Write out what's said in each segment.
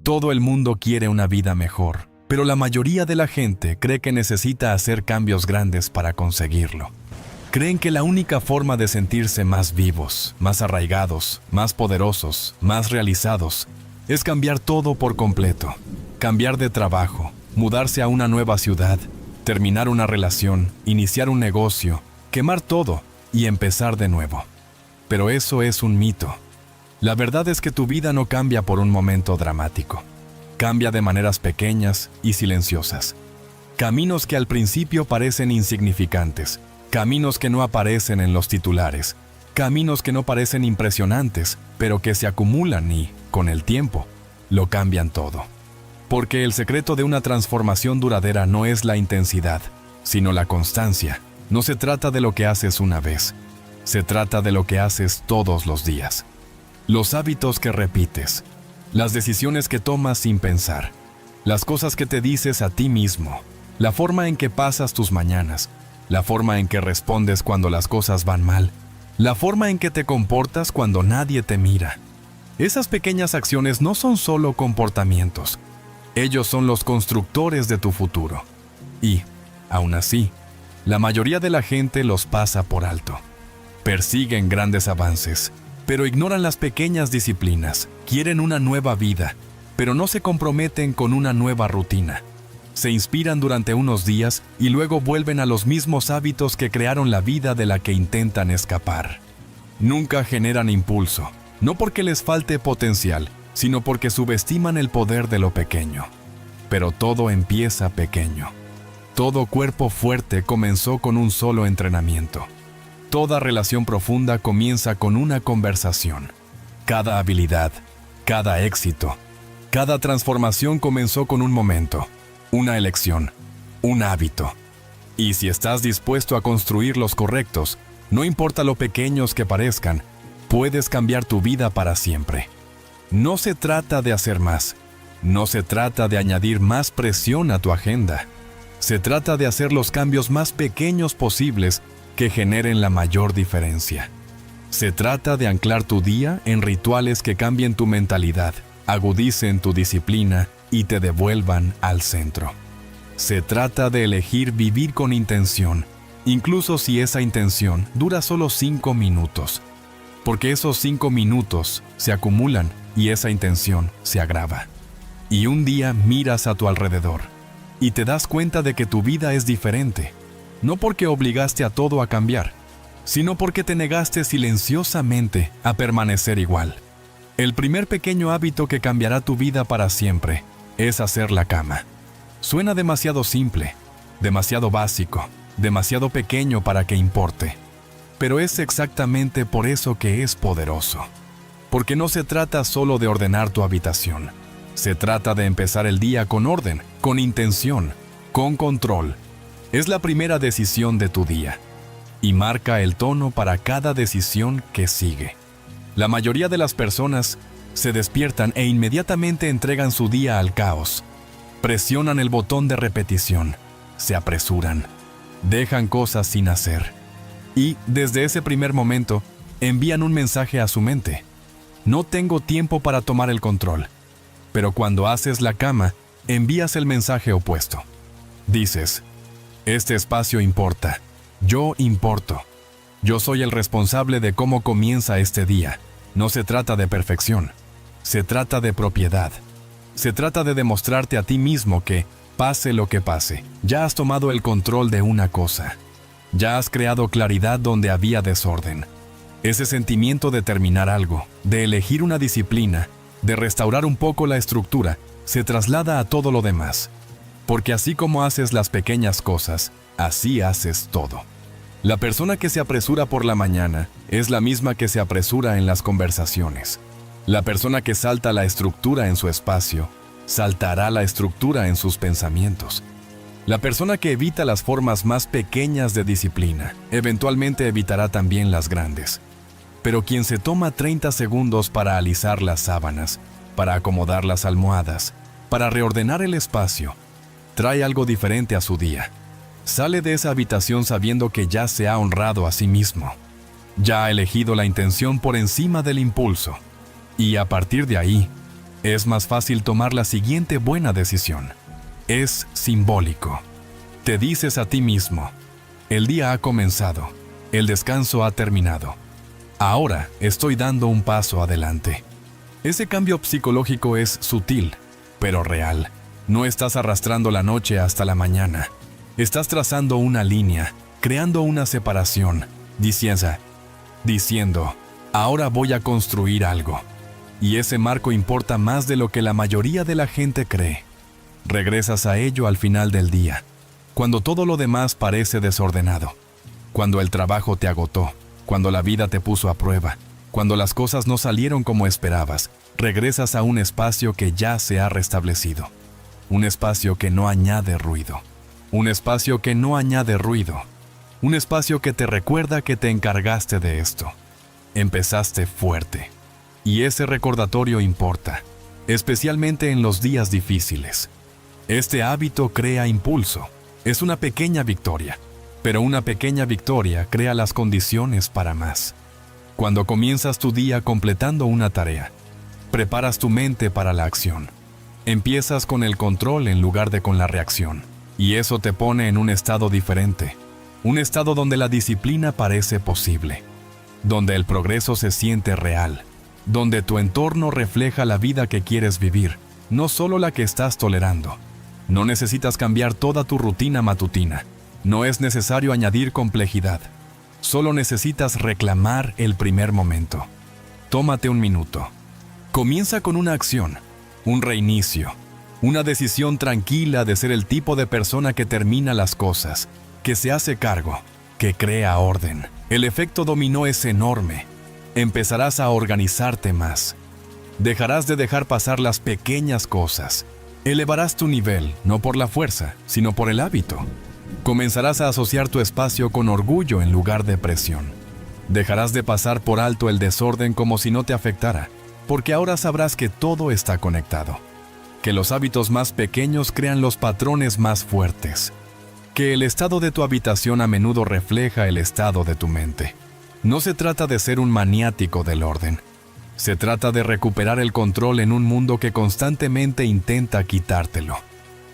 Todo el mundo quiere una vida mejor, pero la mayoría de la gente cree que necesita hacer cambios grandes para conseguirlo. Creen que la única forma de sentirse más vivos, más arraigados, más poderosos, más realizados, es cambiar todo por completo. Cambiar de trabajo, mudarse a una nueva ciudad, terminar una relación, iniciar un negocio, quemar todo y empezar de nuevo. Pero eso es un mito. La verdad es que tu vida no cambia por un momento dramático. Cambia de maneras pequeñas y silenciosas. Caminos que al principio parecen insignificantes, caminos que no aparecen en los titulares, caminos que no parecen impresionantes, pero que se acumulan y, con el tiempo, lo cambian todo. Porque el secreto de una transformación duradera no es la intensidad, sino la constancia. No se trata de lo que haces una vez, se trata de lo que haces todos los días. Los hábitos que repites, las decisiones que tomas sin pensar, las cosas que te dices a ti mismo, la forma en que pasas tus mañanas, la forma en que respondes cuando las cosas van mal, la forma en que te comportas cuando nadie te mira. Esas pequeñas acciones no son solo comportamientos. Ellos son los constructores de tu futuro. Y, aún así, la mayoría de la gente los pasa por alto. Persiguen grandes avances, pero ignoran las pequeñas disciplinas. Quieren una nueva vida, pero no se comprometen con una nueva rutina. Se inspiran durante unos días y luego vuelven a los mismos hábitos que crearon la vida de la que intentan escapar. Nunca generan impulso, no porque les falte potencial, sino porque subestiman el poder de lo pequeño. Pero todo empieza pequeño. Todo cuerpo fuerte comenzó con un solo entrenamiento. Toda relación profunda comienza con una conversación. Cada habilidad, cada éxito, cada transformación comenzó con un momento. Una elección, un hábito. Y si estás dispuesto a construir los correctos, no importa lo pequeños que parezcan, puedes cambiar tu vida para siempre. No se trata de hacer más, no se trata de añadir más presión a tu agenda. Se trata de hacer los cambios más pequeños posibles que generen la mayor diferencia. Se trata de anclar tu día en rituales que cambien tu mentalidad, agudicen tu disciplina y te devuelvan al centro. Se trata de elegir vivir con intención, incluso si esa intención dura solo 5 minutos. Porque esos 5 minutos se acumulan y esa intención se agrava. Y un día miras a tu alrededor y te das cuenta de que tu vida es diferente, no porque obligaste a todo a cambiar, sino porque te negaste silenciosamente a permanecer igual. El primer pequeño hábito que cambiará tu vida para siempre es hacer la cama. Suena demasiado simple, demasiado básico, demasiado pequeño para que importe. Pero es exactamente por eso que es poderoso. Porque no se trata solo de ordenar tu habitación. Se trata de empezar el día con orden, con intención, con control. Es la primera decisión de tu día y marca el tono para cada decisión que sigue. La mayoría de las personas se despiertan e inmediatamente entregan su día al caos. Presionan el botón de repetición, se apresuran, dejan cosas sin hacer. Y, desde ese primer momento, envían un mensaje a su mente. No tengo tiempo para tomar el control. Pero cuando haces la cama, envías el mensaje opuesto. Dices, este espacio importa. Yo importo. Yo soy el responsable de cómo comienza este día. No se trata de perfección. Se trata de propiedad. Se trata de demostrarte a ti mismo que, pase lo que pase, ya has tomado el control de una cosa. Ya has creado claridad donde había desorden. Ese sentimiento de terminar algo, de elegir una disciplina, de restaurar un poco la estructura, se traslada a todo lo demás. Porque así como haces las pequeñas cosas, así haces todo. La persona que se apresura por la mañana es la misma que se apresura en las conversaciones. La persona que salta la estructura en su espacio, saltará la estructura en sus pensamientos. La persona que evita las formas más pequeñas de disciplina, eventualmente evitará también las grandes. Pero quien se toma 30 segundos para alisar las sábanas, para acomodar las almohadas, para reordenar el espacio, trae algo diferente a su día. Sale de esa habitación sabiendo que ya se ha honrado a sí mismo. Ya ha elegido la intención por encima del impulso. Y a partir de ahí, Es más fácil tomar la siguiente buena decisión. Es simbólico. Te dices a ti mismo, el día ha comenzado, el descanso ha terminado. Ahora estoy dando un paso adelante. Ese cambio psicológico es sutil, pero real. No estás arrastrando la noche hasta la mañana. Estás trazando una línea, creando una separación, diciendo, ahora voy a construir algo. Y ese marco importa más de lo que la mayoría de la gente cree. Regresas a ello al final del día, cuando todo lo demás parece desordenado, cuando el trabajo te agotó, cuando la vida te puso a prueba, cuando las cosas no salieron como esperabas, regresas a un espacio que ya se ha restablecido. Un espacio que no añade ruido. Un espacio que no añade ruido. Un espacio que te recuerda que te encargaste de esto. Empezaste fuerte. Y ese recordatorio importa, especialmente en los días difíciles. Este hábito crea impulso. Es una pequeña victoria, pero una pequeña victoria crea las condiciones para más. Cuando comienzas tu día completando una tarea, preparas tu mente para la acción. Empiezas con el control en lugar de con la reacción, y eso te pone en un estado diferente, un estado donde la disciplina parece posible, donde el progreso se siente real, donde tu entorno refleja la vida que quieres vivir, no solo la que estás tolerando. No necesitas cambiar toda tu rutina matutina, no es necesario añadir complejidad, solo necesitas reclamar el primer momento. Tómate un minuto. Comienza con una acción, un reinicio, una decisión tranquila de ser el tipo de persona que termina las cosas, que se hace cargo, que crea orden. El efecto dominó es enorme. Empezarás a organizarte más. Dejarás de dejar pasar las pequeñas cosas. Elevarás tu nivel, no por la fuerza, sino por el hábito. Comenzarás a asociar tu espacio con orgullo en lugar de presión. Dejarás de pasar por alto el desorden como si no te afectara, porque ahora sabrás que todo está conectado. Que los hábitos más pequeños crean los patrones más fuertes. Que el estado de tu habitación a menudo refleja el estado de tu mente. No se trata de ser un maniático del orden. Se trata de recuperar el control en un mundo que constantemente intenta quitártelo.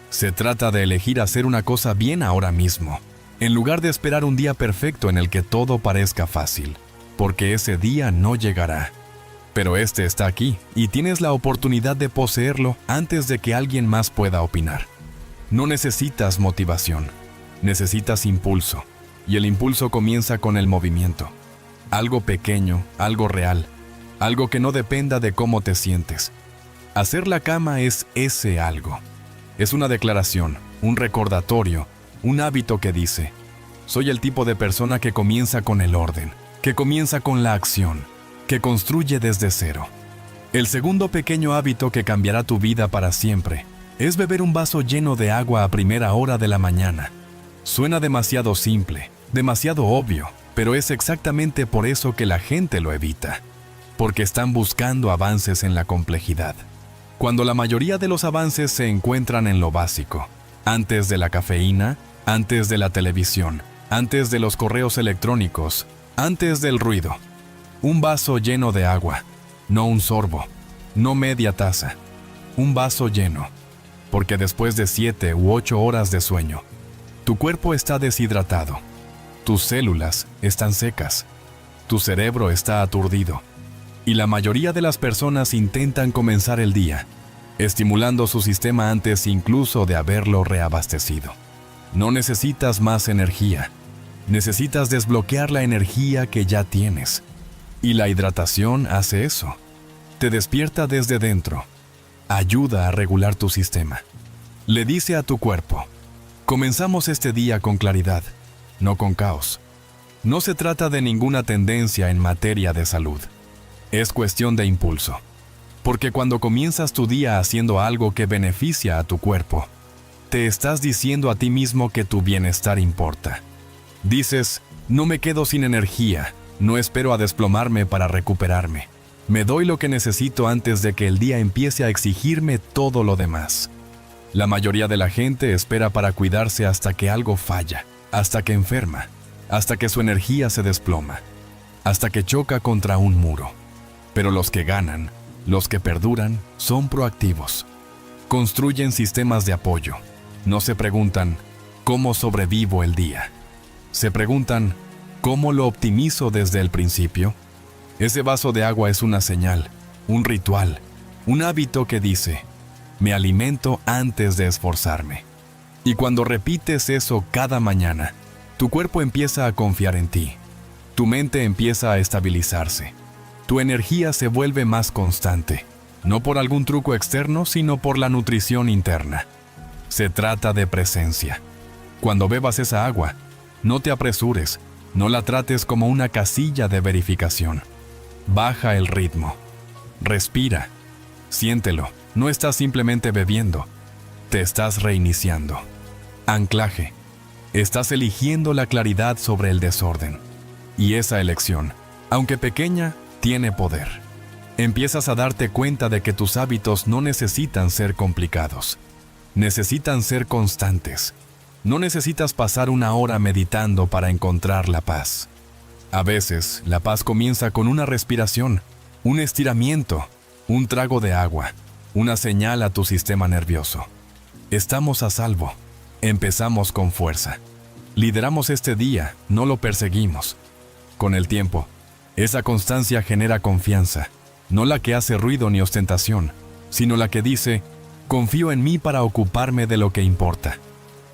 Se trata de elegir hacer una cosa bien ahora mismo, en lugar de esperar un día perfecto en el que todo parezca fácil, porque ese día no llegará. Pero este está aquí, y tienes la oportunidad de poseerlo antes de que alguien más pueda opinar. No necesitas motivación, necesitas impulso, y el impulso comienza con el movimiento. Algo pequeño, algo real, algo que no dependa de cómo te sientes. Hacer la cama es ese algo. Es una declaración, un recordatorio, un hábito que dice: soy el tipo de persona que comienza con el orden, que comienza con la acción, que construye desde cero. El segundo pequeño hábito que cambiará tu vida para siempre es beber un vaso lleno de agua a primera hora de la mañana. Suena demasiado simple, demasiado obvio, pero es exactamente por eso que la gente lo evita. Porque están buscando avances en la complejidad, cuando la mayoría de los avances se encuentran en lo básico, antes de la cafeína, antes de la televisión, antes de los correos electrónicos, antes del ruido. Un vaso lleno de agua, no un sorbo, no media taza, un vaso lleno, porque después de 7 u 8 horas de sueño, tu cuerpo está deshidratado, tus células están secas, tu cerebro está aturdido. Y la mayoría de las personas intentan comenzar el día, estimulando su sistema antes incluso de haberlo reabastecido. No necesitas más energía, necesitas desbloquear la energía que ya tienes. Y la hidratación hace eso. Te despierta desde dentro, ayuda a regular tu sistema. Le dice a tu cuerpo: comenzamos este día con claridad, no con caos. No se trata de ninguna tendencia en materia de salud. Es cuestión de impulso, porque cuando comienzas tu día haciendo algo que beneficia a tu cuerpo, te estás diciendo a ti mismo que tu bienestar importa. Dices: no me quedo sin energía, no espero a desplomarme para recuperarme. Me doy lo que necesito antes de que el día empiece a exigirme todo lo demás. La mayoría de la gente espera para cuidarse hasta que algo falla, hasta que enferma, hasta que su energía se desploma, hasta que choca contra un muro. Pero los que ganan Los que perduran son proactivos. Construyen sistemas de apoyo. No se preguntan, ¿cómo sobrevivo el día? Se preguntan, ¿cómo lo optimizo desde el principio? Ese vaso de agua es una señal, un ritual, un hábito que dice, me alimento antes de esforzarme. Y cuando repites eso cada mañana, tu cuerpo empieza a confiar en ti. Tu mente empieza a estabilizarse. Tu energía se vuelve más constante, no por algún truco externo, sino por la nutrición interna. Se trata de presencia. Cuando bebas esa agua, no te apresures, no la trates como una casilla de verificación. Baja el ritmo. Respira. Siéntelo. No estás simplemente bebiendo. Te estás reiniciando. Anclaje. Estás eligiendo la claridad sobre el desorden. Y esa elección, aunque pequeña, tiene poder. Empiezas a darte cuenta de que tus hábitos no necesitan ser complicados. Necesitan ser constantes. No necesitas pasar una hora meditando para encontrar la paz. A veces, la paz comienza con una respiración, un estiramiento, un trago de agua, una señal a tu sistema nervioso. Estamos a salvo. Empezamos con fuerza. Lideramos este día, no lo perseguimos. Con el tiempo, esa constancia genera confianza, no la que hace ruido ni ostentación, sino la que dice, confío en mí para ocuparme de lo que importa.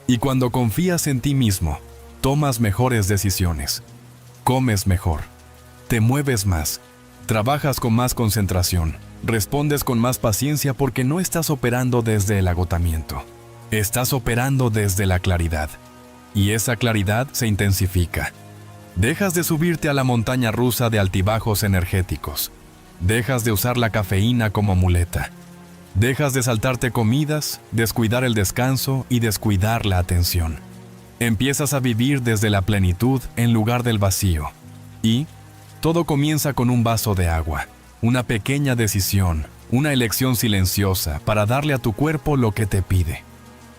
Y cuando confías en ti mismo, tomas mejores decisiones, comes mejor, te mueves más, trabajas con más concentración, respondes con más paciencia porque no estás operando desde el agotamiento. Estás operando desde la claridad. Y esa claridad se intensifica. Dejas de subirte a la montaña rusa de altibajos energéticos. Dejas de usar la cafeína como muleta. Dejas de saltarte comidas, descuidar el descanso y descuidar la atención. Empiezas a vivir desde la plenitud en lugar del vacío. Y todo comienza con un vaso de agua, una pequeña decisión, una elección silenciosa para darle a tu cuerpo lo que te pide.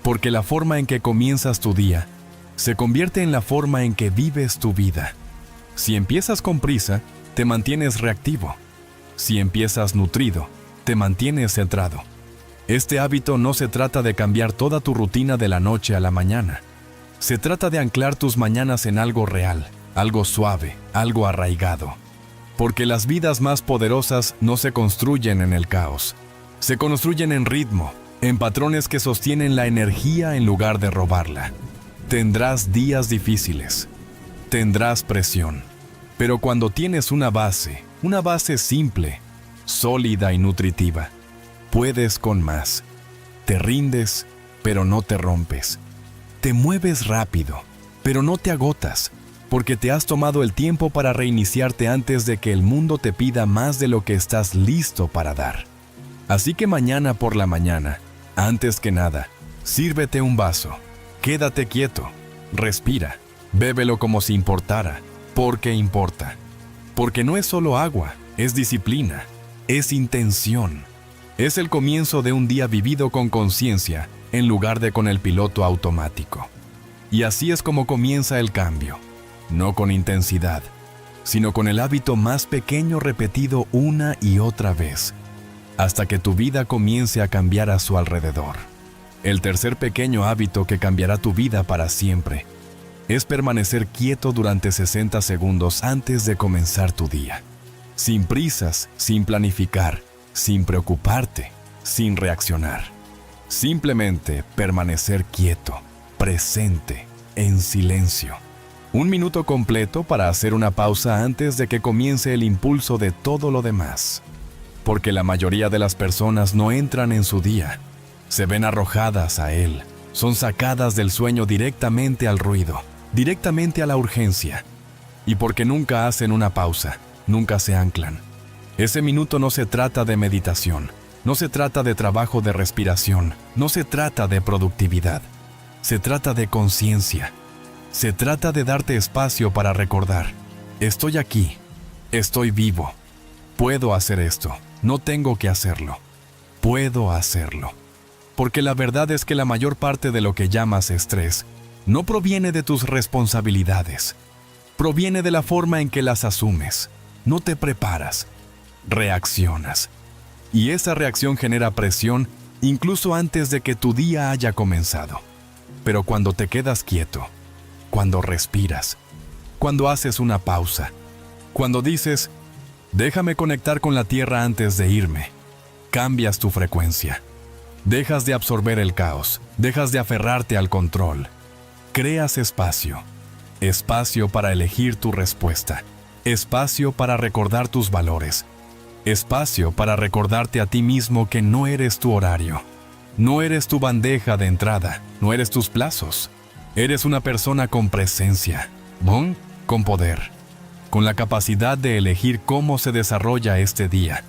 Porque la forma en que comienzas tu día se convierte en la forma en que vives tu vida. Si empiezas con prisa, te mantienes reactivo. Si empiezas nutrido, te mantienes centrado. Este hábito no se trata de cambiar toda tu rutina de la noche a la mañana. Se trata de anclar tus mañanas en algo real, algo suave, algo arraigado. Porque las vidas más poderosas no se construyen en el caos. Se construyen en ritmo, en patrones que sostienen la energía en lugar de robarla. Tendrás días difíciles. Tendrás presión. Pero cuando tienes una base simple, sólida y nutritiva, puedes con más. Te rindes, pero no te rompes. Te mueves rápido, pero no te agotas, porque te has tomado el tiempo para reiniciarte antes de que el mundo te pida más de lo que estás listo para dar. Así que mañana por la mañana, antes que nada, sírvete un vaso, quédate quieto, respira, bébelo como si importara, porque importa. Porque no es solo agua, es disciplina, es intención. Es el comienzo de un día vivido con conciencia en lugar de con el piloto automático. Y así es como comienza el cambio, no con intensidad, sino con el hábito más pequeño repetido una y otra vez, hasta que tu vida comience a cambiar a su alrededor. El tercer pequeño hábito que cambiará tu vida para siempre es permanecer quieto durante 60 segundos antes de comenzar tu día. Sin prisas, sin planificar, sin preocuparte, sin reaccionar. Simplemente permanecer quieto, presente, en silencio. 1 minuto completo para hacer una pausa antes de que comience el impulso de todo lo demás. Porque la mayoría de las personas no entran en su día. Se ven arrojadas a él. Son sacadas del sueño directamente al ruido, directamente a la urgencia. Y porque nunca hacen una pausa, nunca se anclan. Ese minuto no se trata de meditación, no se trata de trabajo de respiración, no se trata de productividad. Se trata de conciencia. Se trata de darte espacio para recordar. Estoy aquí. Estoy vivo. Puedo hacer esto. No tengo que hacerlo. Puedo hacerlo. Porque la verdad es que la mayor parte de lo que llamas estrés no proviene de tus responsabilidades. Proviene de la forma en que las asumes. No te preparas. Reaccionas. y esa reacción genera presión incluso antes de que tu día haya comenzado. Pero cuando te quedas quieto, cuando respiras, cuando haces una pausa, cuando dices, déjame conectar con la tierra antes de irme, cambias tu frecuencia. Dejas de absorber el caos, dejas de aferrarte al control. Creas espacio. Espacio para elegir tu respuesta. Espacio para recordar tus valores. Espacio para recordarte a ti mismo que no eres tu horario. No eres tu bandeja de entrada, no eres tus plazos. Eres una persona con presencia, con poder, con la capacidad de elegir cómo se desarrolla este día.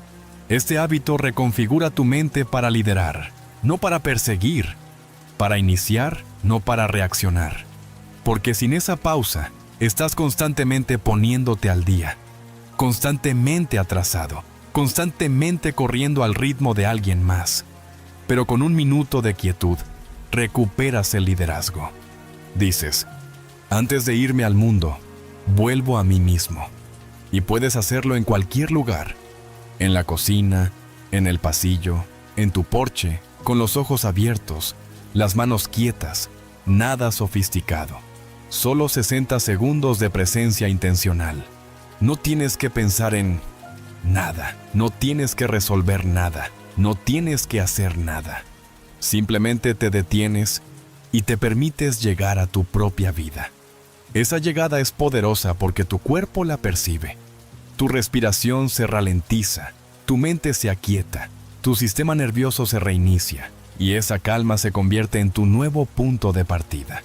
Este hábito reconfigura tu mente para liderar, no para perseguir, para iniciar, no para reaccionar. Porque sin esa pausa, estás constantemente poniéndote al día, constantemente atrasado, constantemente corriendo al ritmo de alguien más. Pero con un minuto de quietud, recuperas el liderazgo. Dices, antes de irme al mundo, vuelvo a mí mismo. Y puedes hacerlo en cualquier lugar, en la cocina, en el pasillo, en tu porche, con los ojos abiertos, las manos quietas, nada sofisticado. Solo 60 segundos de presencia intencional. No tienes que pensar en nada, no tienes que resolver nada, no tienes que hacer nada. Simplemente te detienes y te permites llegar a tu propia vida. Esa llegada es poderosa porque tu cuerpo la percibe. Tu respiración se ralentiza, tu mente se aquieta, tu sistema nervioso se reinicia y esa calma se convierte en tu nuevo punto de partida.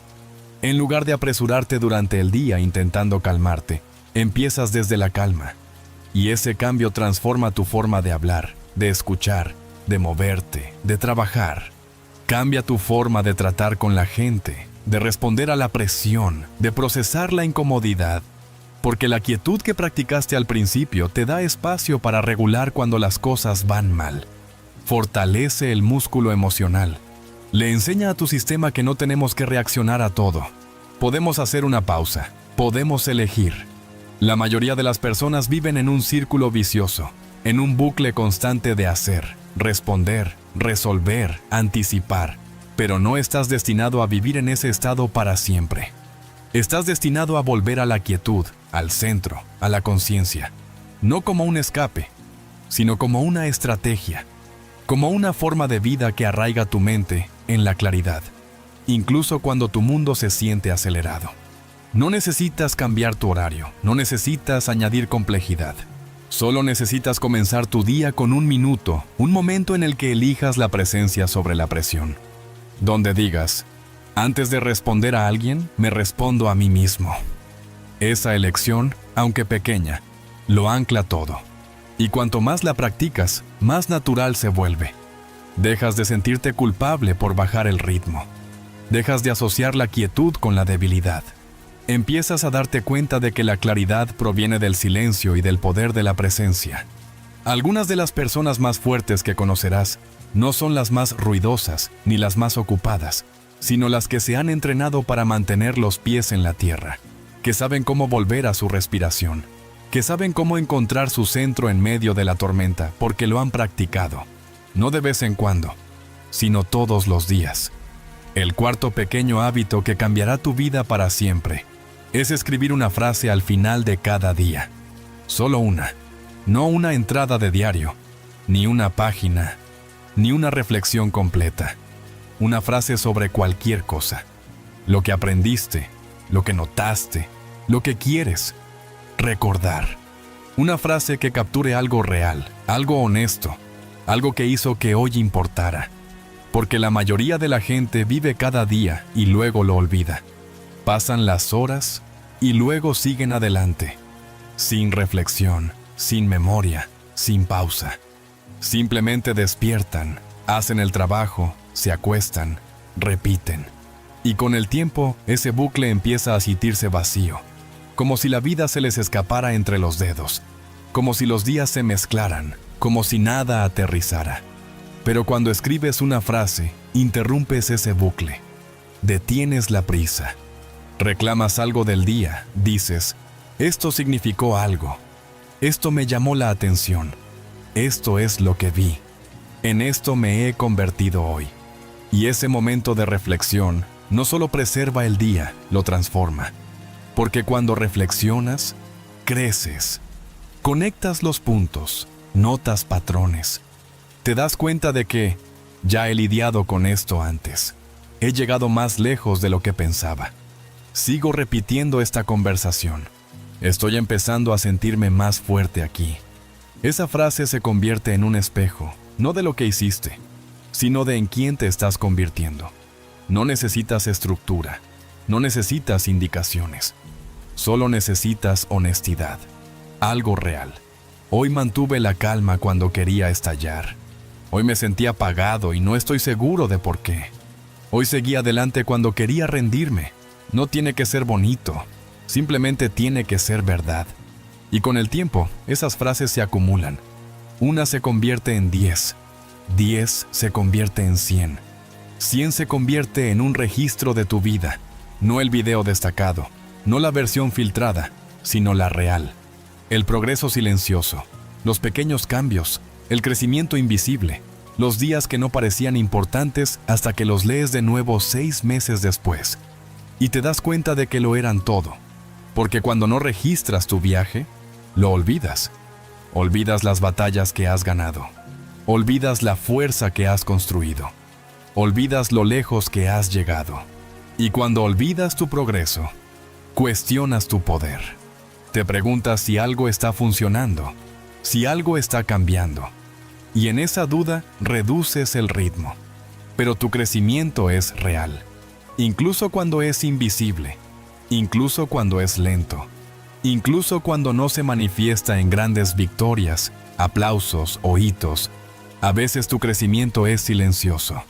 En lugar de apresurarte durante el día intentando calmarte, empiezas desde la calma. Y ese cambio transforma tu forma de hablar, de escuchar, de moverte, de trabajar. Cambia tu forma de tratar con la gente, de responder a la presión, de procesar la incomodidad. Porque la quietud que practicaste al principio te da espacio para regular cuando las cosas van mal. Fortalece el músculo emocional. Le enseña a tu sistema que no tenemos que reaccionar a todo. Podemos hacer una pausa. Podemos elegir. La mayoría de las personas viven en un círculo vicioso, en un bucle constante de hacer, responder, resolver, anticipar. Pero no estás destinado a vivir en ese estado para siempre. Estás destinado a volver a la quietud, al centro, a la conciencia. No como un escape, sino como una estrategia. Como una forma de vida que arraiga tu mente en la claridad, incluso cuando tu mundo se siente acelerado. No necesitas cambiar tu horario, no necesitas añadir complejidad. Solo necesitas comenzar tu día con un minuto, un momento en el que elijas la presencia sobre la presión. Donde digas, antes de responder a alguien, me respondo a mí mismo. Esa elección, aunque pequeña, lo ancla todo. Y cuanto más la practicas, más natural se vuelve. Dejas de sentirte culpable por bajar el ritmo. Dejas de asociar la quietud con la debilidad. Empiezas a darte cuenta de que la claridad proviene del silencio y del poder de la presencia. Algunas de las personas más fuertes que conocerás no son las más ruidosas ni las más ocupadas, sino las que se han entrenado para mantener los pies en la tierra, que saben cómo volver a su respiración, que saben cómo encontrar su centro en medio de la tormenta porque lo han practicado. No de vez en cuando, sino todos los días. El cuarto pequeño hábito que cambiará tu vida para siempre es escribir una frase al final de cada día. Solo una. No una entrada de diario, ni una página, ni una reflexión completa. Una frase sobre cualquier cosa. Lo que aprendiste, lo que notaste, lo que quieres. Recordar. Una frase que capture algo real, algo honesto, algo que hizo que hoy importara. Porque la mayoría de la gente vive cada día y luego lo olvida. Pasan las horas y luego siguen adelante. Sin reflexión, sin memoria, sin pausa. Simplemente despiertan, hacen el trabajo, se acuestan, repiten. Y con el tiempo, ese bucle empieza a sentirse vacío. Como si la vida se les escapara entre los dedos. Como si los días se mezclaran. Como si nada aterrizara. Pero cuando escribes una frase, interrumpes ese bucle. Detienes la prisa. Reclamas algo del día, dices, esto significó algo. Esto me llamó la atención. Esto es lo que vi. En esto me he convertido hoy. Y ese momento de reflexión no solo preserva el día, lo transforma. Porque cuando reflexionas, creces. Conectas los puntos, notas patrones. Te das cuenta de que ya he lidiado con esto antes. He llegado más lejos de lo que pensaba. Sigo repitiendo esta conversación. Estoy empezando a sentirme más fuerte aquí. Esa frase se convierte en un espejo, no de lo que hiciste, sino de en quién te estás convirtiendo. No necesitas estructura, no necesitas indicaciones. Solo necesitas honestidad, algo real. Hoy mantuve la calma cuando quería estallar. Hoy me sentí apagado y no estoy seguro de por qué. Hoy seguí adelante cuando quería rendirme. No tiene que ser bonito, simplemente tiene que ser verdad. Y con el tiempo, esas frases se acumulan. Una se convierte en 10, 10 se convierte en 100, 100 se convierte en un registro de tu vida, no el video destacado, no la versión filtrada, sino la real. El progreso silencioso, los pequeños cambios, el crecimiento invisible, los días que no parecían importantes hasta que los lees de nuevo 6 meses después. Y te das cuenta de que lo eran todo, porque cuando no registras tu viaje, lo olvidas. Olvidas las batallas que has ganado. Olvidas la fuerza que has construido. Olvidas lo lejos que has llegado. Y cuando olvidas tu progreso, cuestionas tu poder. Te preguntas si algo está funcionando, si algo está cambiando. Y en esa duda reduces el ritmo. Pero tu crecimiento es real. Incluso cuando es invisible, incluso cuando es lento, incluso cuando no se manifiesta en grandes victorias, aplausos o hitos, a veces tu crecimiento es silencioso.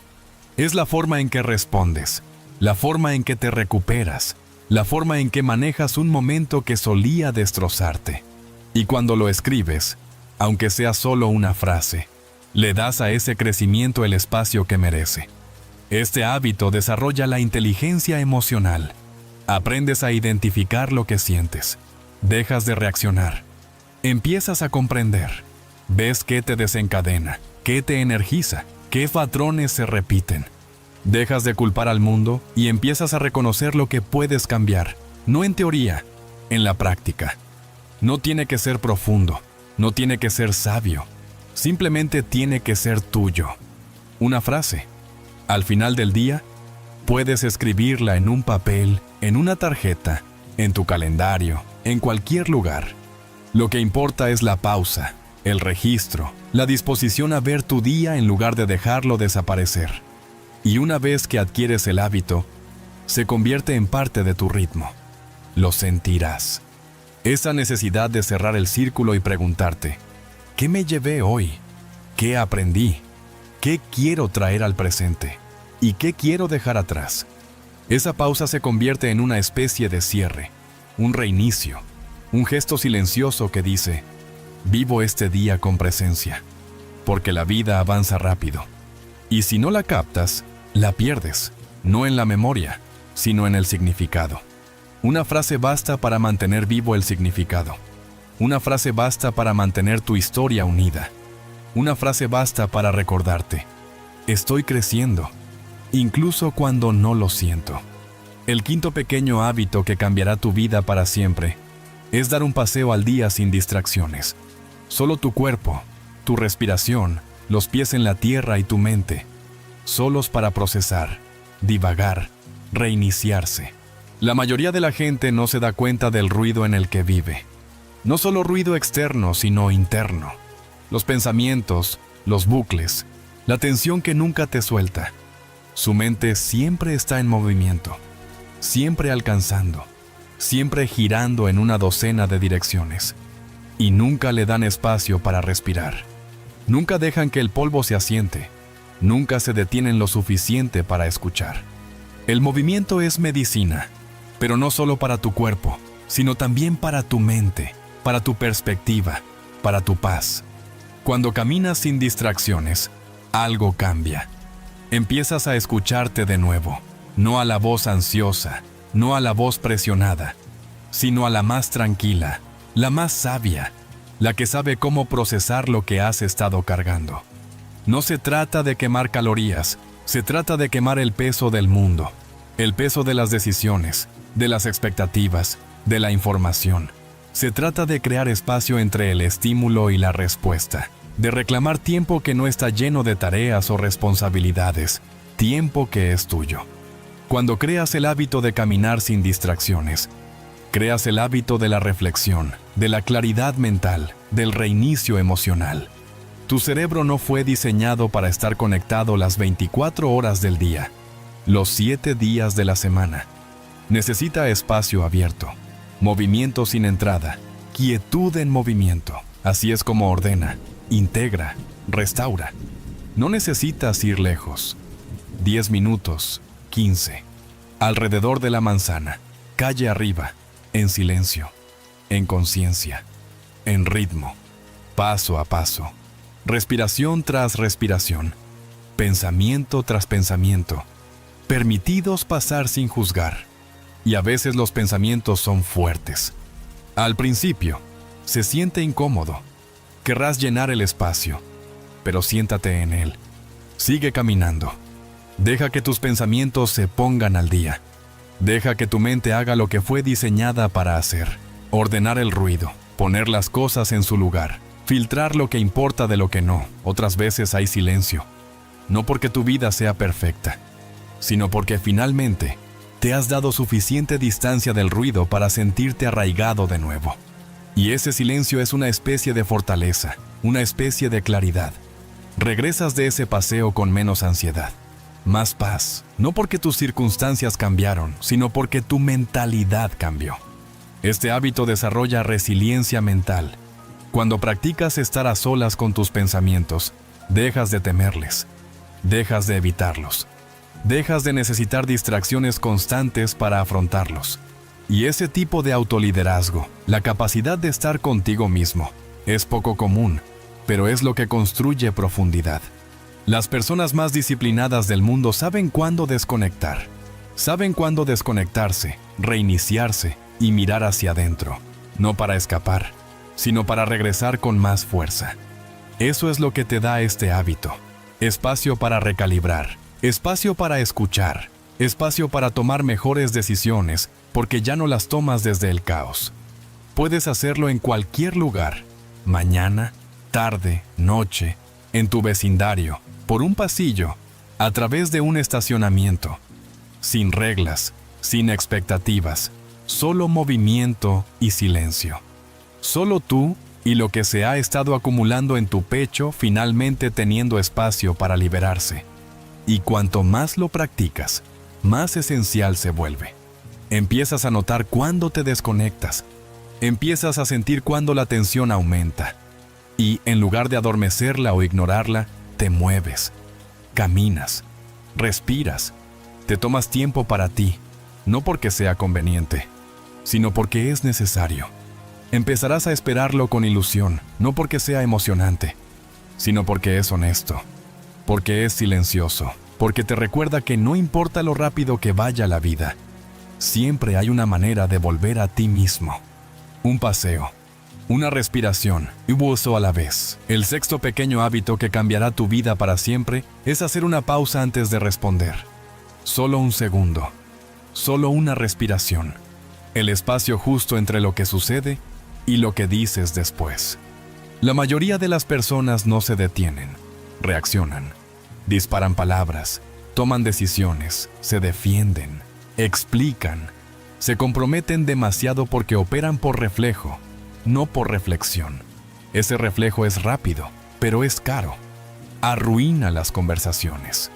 Es la forma en que respondes, la forma en que te recuperas, la forma en que manejas un momento que solía destrozarte. Y cuando lo escribes, aunque sea solo una frase, le das a ese crecimiento el espacio que merece. Este hábito desarrolla la inteligencia emocional. Aprendes a identificar lo que sientes. Dejas de reaccionar. Empiezas a comprender. Ves qué te desencadena, qué te energiza, qué patrones se repiten. Dejas de culpar al mundo y empiezas a reconocer lo que puedes cambiar, no en teoría, en la práctica. No tiene que ser profundo, no tiene que ser sabio, simplemente tiene que ser tuyo. Una frase. Al final del día, puedes escribirla en un papel, en una tarjeta, en tu calendario, en cualquier lugar. Lo que importa es la pausa, el registro, la disposición a ver tu día en lugar de dejarlo desaparecer. Y una vez que adquieres el hábito, se convierte en parte de tu ritmo. Lo sentirás. Esa necesidad de cerrar el círculo y preguntarte, ¿qué me llevé hoy? ¿Qué aprendí? ¿Qué quiero traer al presente? ¿Y qué quiero dejar atrás? Esa pausa se convierte en una especie de cierre, un reinicio, un gesto silencioso que dice, vivo este día con presencia, porque la vida avanza rápido. Y si no la captas, la pierdes, no en la memoria, sino en el significado. Una frase basta para mantener vivo el significado. Una frase basta para mantener tu historia unida. Una frase basta para recordarte. Estoy creciendo, incluso cuando no lo siento. El quinto pequeño hábito que cambiará tu vida para siempre es dar un paseo al día sin distracciones. Solo tu cuerpo, tu respiración, los pies en la tierra y tu mente, solos para procesar, divagar, reiniciarse. La mayoría de la gente no se da cuenta del ruido en el que vive. No solo ruido externo, sino interno. Los pensamientos, los bucles, la tensión que nunca te suelta. Su mente siempre está en movimiento, siempre alcanzando, siempre girando en una docena de direcciones. Y nunca le dan espacio para respirar. Nunca dejan que el polvo se asiente. Nunca se detienen lo suficiente para escuchar. El movimiento es medicina, pero no solo para tu cuerpo, sino también para tu mente, para tu perspectiva, para tu paz. Cuando caminas sin distracciones, algo cambia. Empiezas a escucharte de nuevo, no a la voz ansiosa, no a la voz presionada, sino a la más tranquila, la más sabia, la que sabe cómo procesar lo que has estado cargando. No se trata de quemar calorías, se trata de quemar el peso del mundo, el peso de las decisiones, de las expectativas, de la información. Se trata de crear espacio entre el estímulo y la respuesta, de reclamar tiempo que no está lleno de tareas o responsabilidades, tiempo que es tuyo. Cuando creas el hábito de caminar sin distracciones, creas el hábito de la reflexión, de la claridad mental, del reinicio emocional. Tu cerebro no fue diseñado para estar conectado las 24 horas del día, los 7 días de la semana. Necesita espacio abierto, movimiento sin entrada, quietud en movimiento. Así es como ordena, integra, restaura. No necesitas ir lejos. 10 minutos, 15. Alrededor de la manzana, calle arriba, en silencio, en conciencia, en ritmo, paso a paso. Respiración tras respiración, pensamiento tras pensamiento, permitidos pasar sin juzgar. Y a veces los pensamientos son fuertes. Al principio, se siente incómodo. Querrás llenar el espacio, pero siéntate en él. Sigue caminando. Deja que tus pensamientos se pongan al día. Deja que tu mente haga lo que fue diseñada para hacer. Ordenar el ruido, poner las cosas en su lugar. Filtrar lo que importa de lo que no. Otras veces hay silencio. No porque tu vida sea perfecta, sino porque finalmente te has dado suficiente distancia del ruido para sentirte arraigado de nuevo. Y ese silencio es una especie de fortaleza, una especie de claridad. Regresas de ese paseo con menos ansiedad, más paz, no porque tus circunstancias cambiaron, sino porque tu mentalidad cambió. Este hábito desarrolla resiliencia mental. Cuando practicas estar a solas con tus pensamientos, dejas de temerles, dejas de evitarlos, dejas de necesitar distracciones constantes para afrontarlos. Y ese tipo de autoliderazgo, la capacidad de estar contigo mismo, es poco común, pero es lo que construye profundidad. Las personas más disciplinadas del mundo saben cuándo desconectar, saben cuándo desconectarse, reiniciarse y mirar hacia adentro, no para escapar, sino para regresar con más fuerza. Eso es lo que te da este hábito. Espacio para recalibrar, espacio para escuchar, espacio para tomar mejores decisiones, porque ya no las tomas desde el caos. Puedes hacerlo en cualquier lugar, mañana, tarde, noche, en tu vecindario, por un pasillo, a través de un estacionamiento, sin reglas, sin expectativas, solo movimiento y silencio. Solo tú y lo que se ha estado acumulando en tu pecho finalmente teniendo espacio para liberarse. Y cuanto más lo practicas, más esencial se vuelve. Empiezas a notar cuándo te desconectas. Empiezas a sentir cuándo la tensión aumenta. Y en lugar de adormecerla o ignorarla, te mueves, caminas, respiras, te tomas tiempo para ti, no porque sea conveniente, sino porque es necesario. Empezarás a esperarlo con ilusión, no porque sea emocionante, sino porque es honesto, porque es silencioso, porque te recuerda que no importa lo rápido que vaya la vida, siempre hay una manera de volver a ti mismo. Un paseo, una respiración y un uso a la vez. El sexto pequeño hábito que cambiará tu vida para siempre es hacer una pausa antes de responder. Solo un segundo, solo una respiración. El espacio justo entre lo que sucede y lo que dices después. La mayoría de las personas no se detienen, reaccionan, disparan palabras, toman decisiones, se defienden, explican, se comprometen demasiado porque operan por reflejo, no por reflexión. Ese reflejo es rápido, pero es caro. Arruina las conversaciones.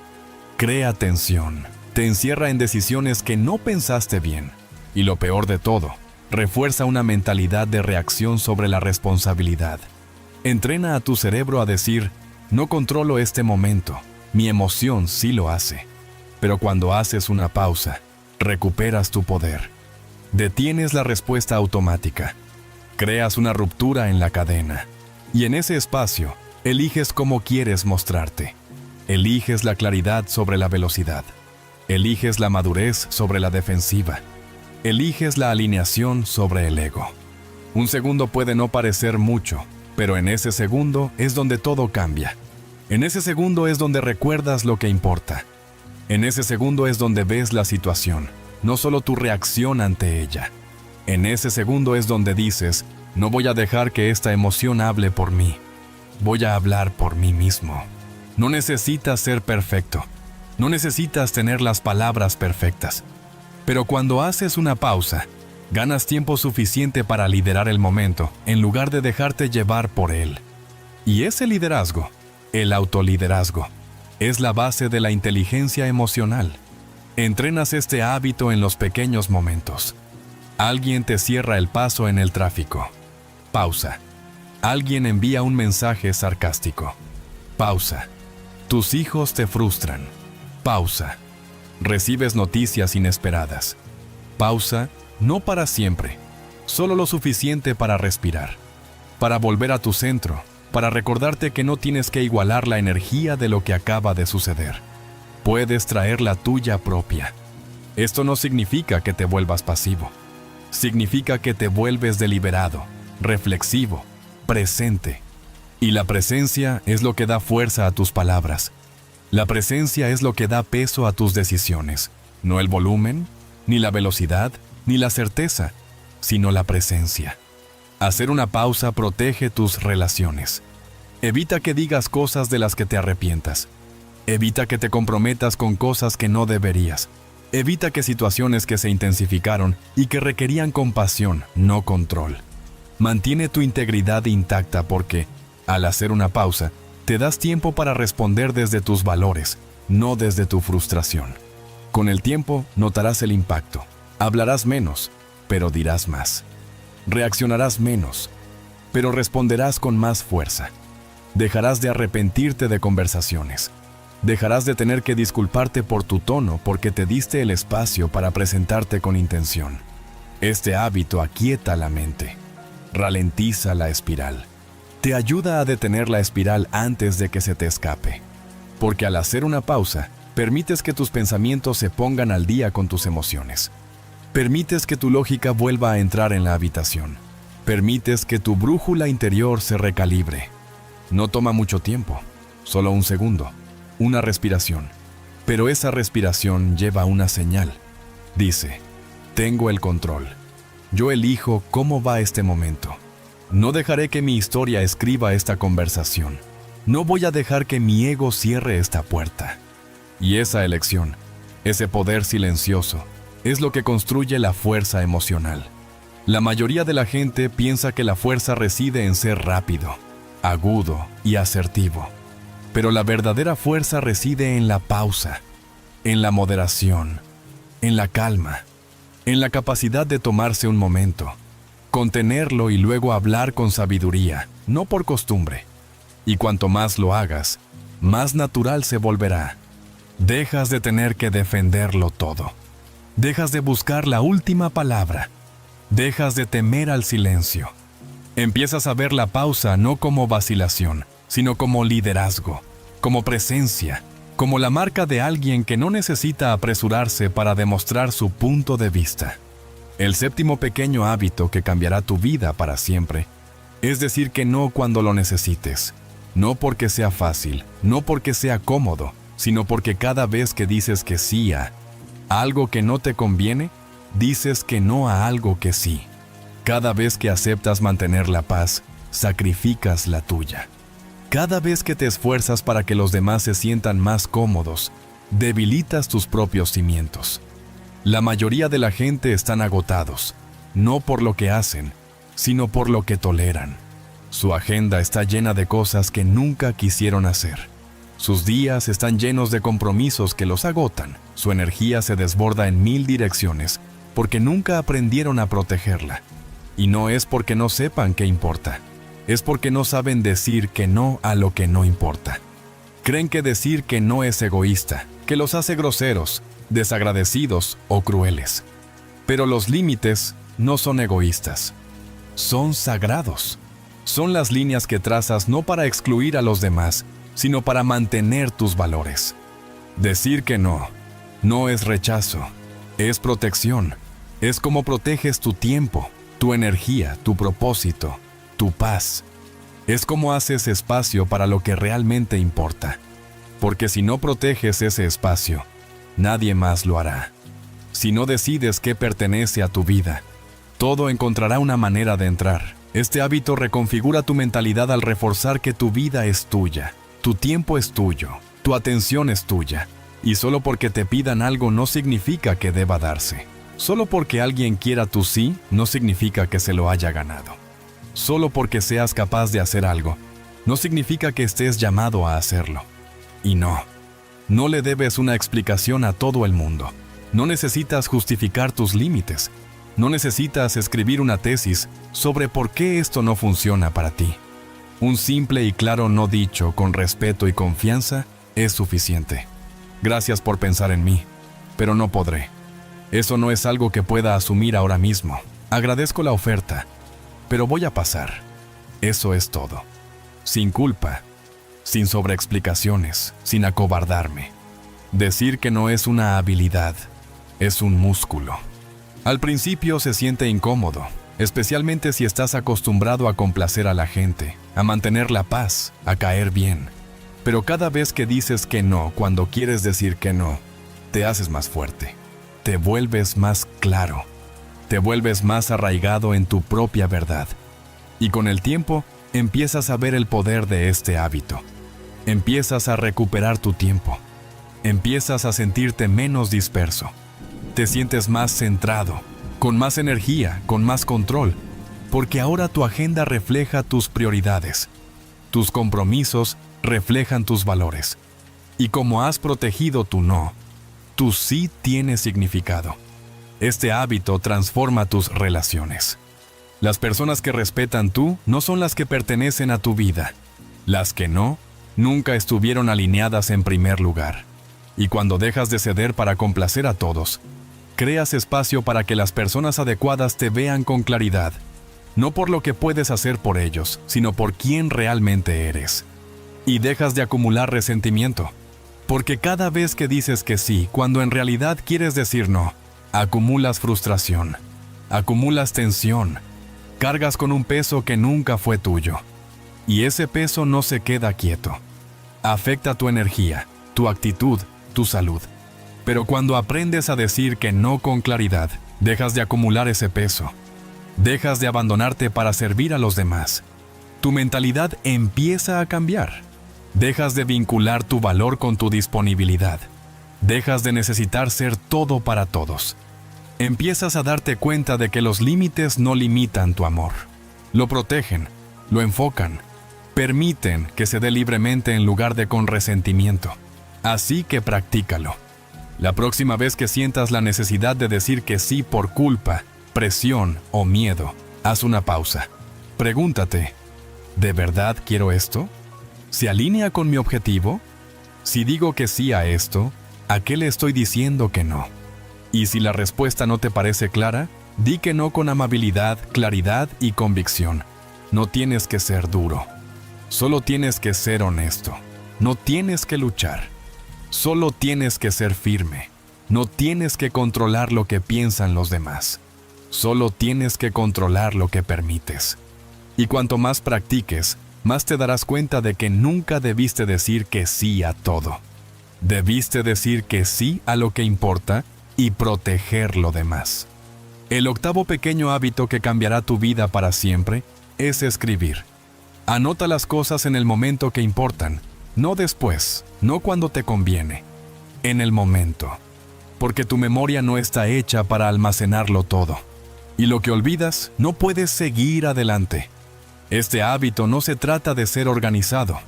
Crea tensión, te encierra en decisiones que no pensaste bien. Y lo peor de todo, refuerza una mentalidad de reacción sobre la responsabilidad. Entrena a tu cerebro a decir, no controlo este momento, mi emoción sí lo hace. Pero cuando haces una pausa, recuperas tu poder. Detienes la respuesta automática. Creas una ruptura en la cadena. Y en ese espacio, eliges cómo quieres mostrarte. Eliges la claridad sobre la velocidad. Eliges la madurez sobre la defensiva. Eliges la alineación sobre el ego. Un segundo puede no parecer mucho, pero en ese segundo es donde todo cambia. En ese segundo es donde recuerdas lo que importa. En ese segundo es donde ves la situación, no solo tu reacción ante ella. En ese segundo es donde dices, no voy a dejar que esta emoción hable por mí. Voy a hablar por mí mismo. No necesitas ser perfecto. No necesitas tener las palabras perfectas. Pero cuando haces una pausa, ganas tiempo suficiente para liderar el momento, en lugar de dejarte llevar por él. Y ese liderazgo, el autoliderazgo, es la base de la inteligencia emocional. Entrenas este hábito en los pequeños momentos. Alguien te cierra el paso en el tráfico. Pausa. Alguien envía un mensaje sarcástico. Pausa. Tus hijos te frustran. Pausa. Recibes noticias inesperadas. Pausa, no para siempre, solo lo suficiente para respirar, para volver a tu centro, para recordarte que no tienes que igualar la energía de lo que acaba de suceder. Puedes traer la tuya propia. Esto no significa que te vuelvas pasivo. Significa que te vuelves deliberado, reflexivo, presente. Y la presencia es lo que da fuerza a tus palabras. La presencia es lo que da peso a tus decisiones, no el volumen, ni la velocidad, ni la certeza, sino la presencia. Hacer una pausa protege tus relaciones. Evita que digas cosas de las que te arrepientas. Evita que te comprometas con cosas que no deberías. Evita que situaciones que se intensificaron y que requerían compasión, no control. Mantiene tu integridad intacta porque, al hacer una pausa, te das tiempo para responder desde tus valores, no desde tu frustración. Con el tiempo notarás el impacto. Hablarás menos, pero dirás más. Reaccionarás menos, pero responderás con más fuerza. Dejarás de arrepentirte de conversaciones. Dejarás de tener que disculparte por tu tono porque te diste el espacio para presentarte con intención. Este hábito aquieta la mente, ralentiza la espiral. Te ayuda a detener la espiral antes de que se te escape. Porque al hacer una pausa, permites que tus pensamientos se pongan al día con tus emociones. Permites que tu lógica vuelva a entrar en la habitación. Permites que tu brújula interior se recalibre. No toma mucho tiempo, solo un segundo, una respiración. Pero esa respiración lleva una señal. Dice, tengo el control. Yo elijo cómo va este momento. No dejaré que mi historia escriba esta conversación. No voy a dejar que mi ego cierre esta puerta. Y esa elección, ese poder silencioso, es lo que construye la fuerza emocional. La mayoría de la gente piensa que la fuerza reside en ser rápido, agudo y asertivo. Pero la verdadera fuerza reside en la pausa, en la moderación, en la calma, en la capacidad de tomarse un momento, contenerlo y luego hablar con sabiduría, no por costumbre. Y cuanto más lo hagas, más natural se volverá. Dejas de tener que defenderlo todo. Dejas de buscar la última palabra. Dejas de temer al silencio. Empiezas a ver la pausa no como vacilación, sino como liderazgo, como presencia, como la marca de alguien que no necesita apresurarse para demostrar su punto de vista. El séptimo pequeño hábito que cambiará tu vida para siempre es decir que no cuando lo necesites. No porque sea fácil, no porque sea cómodo, sino porque cada vez que dices que sí a algo que no te conviene, dices que no a algo que sí. Cada vez que aceptas mantener la paz, sacrificas la tuya. Cada vez que te esfuerzas para que los demás se sientan más cómodos, debilitas tus propios cimientos. La mayoría de la gente están agotados, no por lo que hacen, sino por lo que toleran. Su agenda está llena de cosas que nunca quisieron hacer. Sus días están llenos de compromisos que los agotan. Su energía se desborda en 1000 direcciones porque nunca aprendieron a protegerla. Y no es porque no sepan qué importa, es porque no saben decir que no a lo que no importa. Creen que decir que no es egoísta, que los hace groseros, desagradecidos o crueles. Pero los límites no son egoístas, son sagrados. Son las líneas que trazas no para excluir a los demás, sino para mantener tus valores. Decir que no es rechazo, es protección. Es como proteges tu tiempo, tu energía, tu propósito, tu paz. Es como haces espacio para lo que realmente importa. Porque si no proteges ese espacio, nadie más lo hará. Si no decides qué pertenece a tu vida, todo encontrará una manera de entrar. Este hábito reconfigura tu mentalidad al reforzar que tu vida es tuya, tu tiempo es tuyo, tu atención es tuya. Y solo porque te pidan algo no significa que deba darse. Solo porque alguien quiera tu sí, no significa que se lo haya ganado. Solo porque seas capaz de hacer algo, no significa que estés llamado a hacerlo. Y no le debes una explicación a todo el mundo. No necesitas justificar tus límites. No necesitas escribir una tesis sobre por qué esto no funciona para ti. Un simple y claro no dicho con respeto y confianza es suficiente. Gracias por pensar en mí, pero no podré. Eso no es algo que pueda asumir ahora mismo. Agradezco la oferta, pero voy a pasar. Eso es todo. Sin culpa, sin sobreexplicaciones, sin acobardarme. Decir que no es una habilidad, es un músculo. Al principio se siente incómodo, especialmente si estás acostumbrado a complacer a la gente, a mantener la paz, a caer bien. Pero cada vez que dices que no, cuando quieres decir que no, te haces más fuerte, te vuelves más claro, te vuelves más arraigado en tu propia verdad. Y con el tiempo, empiezas a ver el poder de este hábito. Empiezas a recuperar tu tiempo. Empiezas a sentirte menos disperso. Te sientes más centrado, con más energía, con más control, porque ahora tu agenda refleja tus prioridades. Tus compromisos reflejan tus valores. Y como has protegido tu no, tu sí tiene significado. Este hábito transforma tus relaciones. Las personas que respetan tú no son las que pertenecen a tu vida. Las que no, nunca estuvieron alineadas en primer lugar. Y cuando dejas de ceder para complacer a todos, creas espacio para que las personas adecuadas te vean con claridad, no por lo que puedes hacer por ellos, sino por quién realmente eres. Y dejas de acumular resentimiento, porque cada vez que dices que sí, cuando en realidad quieres decir no, acumulas frustración, acumulas tensión, cargas con un peso que nunca fue tuyo. Y ese peso no se queda quieto. Afecta tu energía, tu actitud, tu salud. Pero cuando aprendes a decir que no con claridad, dejas de acumular ese peso. Dejas de abandonarte para servir a los demás. Tu mentalidad empieza a cambiar. Dejas de vincular tu valor con tu disponibilidad. Dejas de necesitar ser todo para todos. Empiezas a darte cuenta de que los límites no limitan tu amor. Lo protegen, lo enfocan, permiten que se dé libremente en lugar de con resentimiento. Así que practícalo. La próxima vez que sientas la necesidad de decir que sí por culpa, presión o miedo, haz una pausa. Pregúntate, ¿de verdad quiero esto? ¿Se alinea con mi objetivo? Si digo que sí a esto, ¿a qué le estoy diciendo que no? Y si la respuesta no te parece clara, di que no con amabilidad, claridad y convicción. No tienes que ser duro. Solo tienes que ser honesto. No tienes que luchar. Solo tienes que ser firme. No tienes que controlar lo que piensan los demás. Solo tienes que controlar lo que permites. Y cuanto más practiques, más te darás cuenta de que nunca debiste decir que sí a todo. Debiste decir que sí a lo que importa y proteger lo demás. El octavo pequeño hábito que cambiará tu vida para siempre es escribir. Anota las cosas en el momento que importan, no después, no cuando te conviene, en el momento. Porque tu memoria no está hecha para almacenarlo todo. Y lo que olvidas, no puedes seguir adelante. Este hábito no se trata de ser organizado,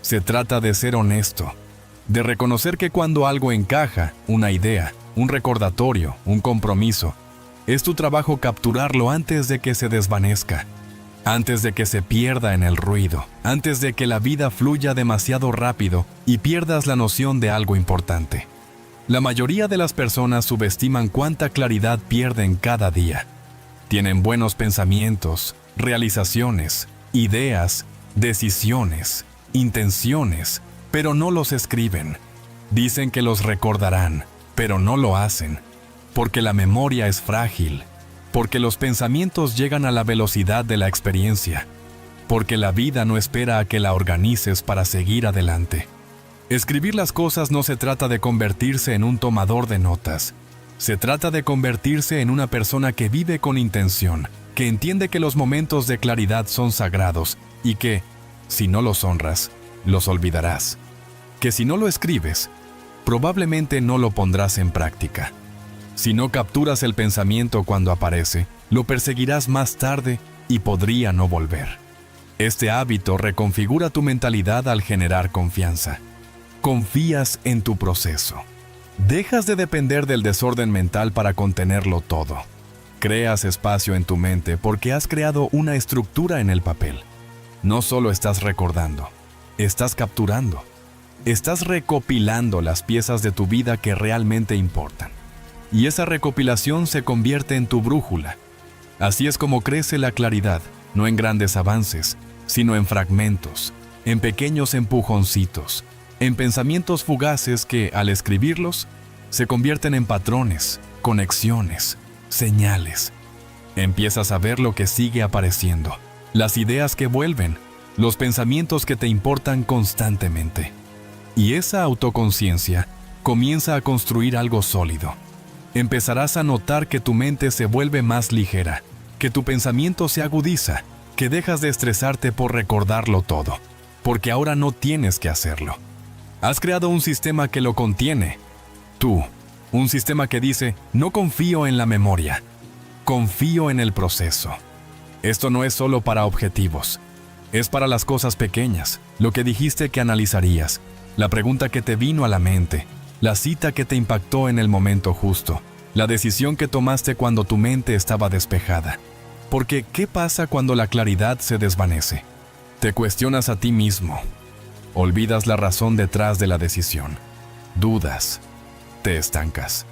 se trata de ser honesto, de reconocer que cuando algo encaja, una idea, un recordatorio, un compromiso, es tu trabajo capturarlo antes de que se desvanezca, antes de que se pierda en el ruido, antes de que la vida fluya demasiado rápido y pierdas la noción de algo importante. La mayoría de las personas subestiman cuánta claridad pierden cada día. Tienen buenos pensamientos, realizaciones, ideas, decisiones, intenciones, pero no los escriben. Dicen que los recordarán, pero no lo hacen, porque la memoria es frágil, porque los pensamientos llegan a la velocidad de la experiencia. porque la vida no espera a que la organices para seguir adelante. Escribir las cosas no se trata de convertirse en un tomador de notas. Se trata de convertirse en una persona que vive con intención, que entiende que los momentos de claridad son sagrados y que, si no los honras, los olvidarás. Que si no lo escribes, probablemente no lo pondrás en práctica. Si no capturas el pensamiento cuando aparece, lo perseguirás más tarde y podría no volver. Este hábito reconfigura tu mentalidad al generar confianza. Confías en tu proceso. Dejas de depender del desorden mental para contenerlo todo. Creas espacio en tu mente porque has creado una estructura en el papel. No solo estás recordando, estás capturando. Estás recopilando las piezas de tu vida que realmente importan. Y esa recopilación se convierte en tu brújula. Así es como crece la claridad, no en grandes avances, sino en fragmentos, en pequeños empujoncitos, en pensamientos fugaces que, al escribirlos, se convierten en patrones, conexiones, señales. Empiezas a ver lo que sigue apareciendo, las ideas que vuelven, los pensamientos que te importan constantemente. Y esa autoconciencia comienza a construir algo sólido. Empezarás a notar que tu mente se vuelve más ligera, que tu pensamiento se agudiza, que dejas de estresarte por recordarlo todo, porque ahora no tienes que hacerlo. Has creado un sistema que lo contiene. Tú, un sistema que dice, no confío en la memoria, confío en el proceso. Esto no es solo para objetivos, es para las cosas pequeñas, lo que dijiste que analizarías, la pregunta que te vino a la mente, la cita que te impactó en el momento justo, la decisión que tomaste cuando tu mente estaba despejada. Porque, ¿qué pasa cuando la claridad se desvanece? Te cuestionas a ti mismo. Olvidas la razón detrás de la decisión. Dudas. Te estancas.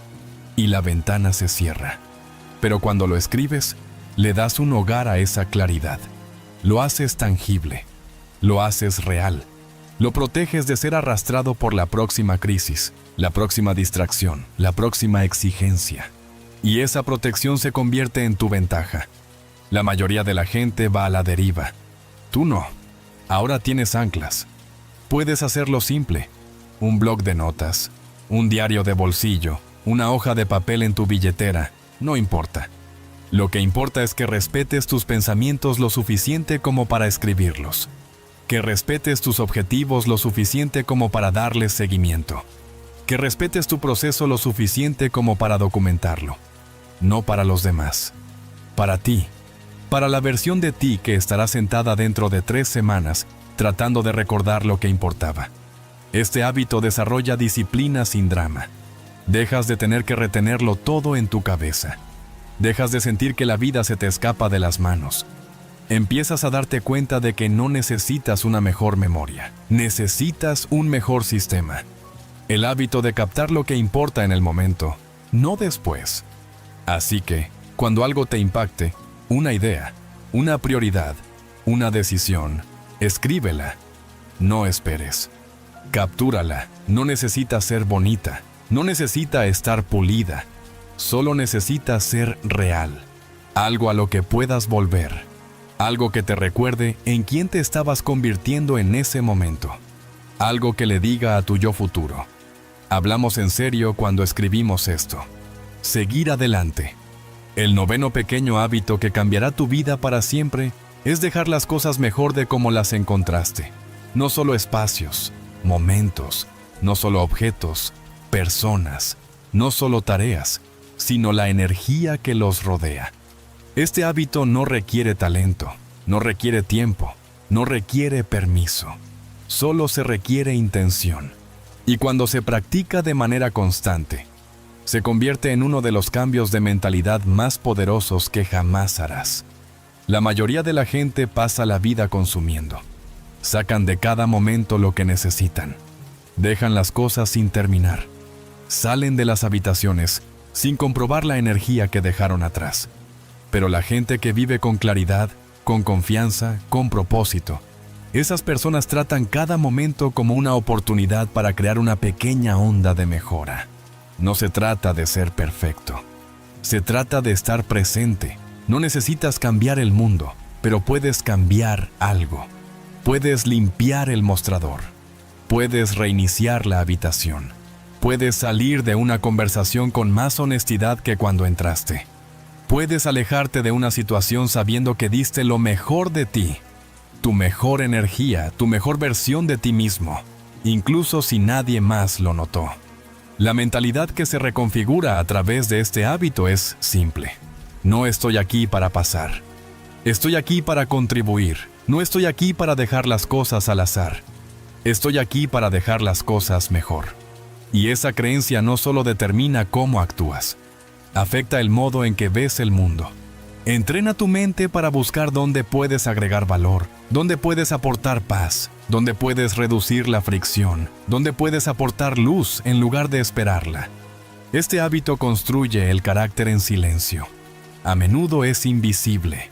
Y la ventana se cierra. Pero cuando lo escribes, le das un hogar a esa claridad. Lo haces tangible. Lo haces real. Lo proteges de ser arrastrado por la próxima crisis, la próxima distracción, la próxima exigencia. Y esa protección se convierte en tu ventaja. La mayoría de la gente va a la deriva. Tú no. Ahora tienes anclas. Puedes hacerlo simple. Un bloc de notas, un diario de bolsillo, una hoja de papel en tu billetera, no importa. Lo que importa es que respetes tus pensamientos lo suficiente como para escribirlos. Que respetes tus objetivos lo suficiente como para darles seguimiento. Que respetes tu proceso lo suficiente como para documentarlo. No para los demás. Para ti. Para la versión de ti que estará sentada dentro de 3 semanas tratando de recordar lo que importaba. Este hábito desarrolla disciplina sin drama. Dejas de tener que retenerlo todo en tu cabeza. Dejas de sentir que la vida se te escapa de las manos. Empiezas a darte cuenta de que no necesitas una mejor memoria. Necesitas un mejor sistema. El hábito de captar lo que importa en el momento, no después. Así que, cuando algo te impacte, una idea, una prioridad, una decisión, escríbela. No esperes. Captúrala. No necesita ser bonita. No necesita estar pulida. Solo necesita ser real. Algo a lo que puedas volver. Algo que te recuerde en quién te estabas convirtiendo en ese momento. Algo que le diga a tu yo futuro. Hablamos en serio cuando escribimos esto. Seguir adelante. El 9º pequeño hábito que cambiará tu vida para siempre es dejar las cosas mejor de como las encontraste. No solo espacios, momentos, no solo objetos, personas, no solo tareas, sino la energía que los rodea. Este hábito no requiere talento, no requiere tiempo, no requiere permiso. Solo se requiere intención. Y cuando se practica de manera constante, se convierte en uno de los cambios de mentalidad más poderosos que jamás harás. La mayoría de la gente pasa la vida consumiendo. Sacan de cada momento lo que necesitan. Dejan las cosas sin terminar. Salen de las habitaciones sin comprobar la energía que dejaron atrás. Pero la gente que vive con claridad, con confianza, con propósito, esas personas tratan cada momento como una oportunidad para crear una pequeña onda de mejora. No se trata de ser perfecto. Se trata de estar presente. No necesitas cambiar el mundo. pero puedes cambiar algo. Puedes limpiar el mostrador. Puedes reiniciar la habitación. Puedes salir de una conversación con más honestidad que cuando entraste. Puedes alejarte de una situación sabiendo que diste lo mejor de ti, tu mejor energía, tu mejor versión de ti mismo, incluso si nadie más lo notó. La mentalidad que se reconfigura a través de este hábito es simple. No estoy aquí para pasar. Estoy aquí para contribuir. No estoy aquí para dejar las cosas al azar. Estoy aquí para dejar las cosas mejor. Y esa creencia no solo determina cómo actúas, afecta el modo en que ves el mundo. Entrena tu mente para buscar dónde puedes agregar valor, dónde puedes aportar paz, dónde puedes reducir la fricción, dónde puedes aportar luz en lugar de esperarla. Este hábito construye el carácter en silencio. A menudo es invisible.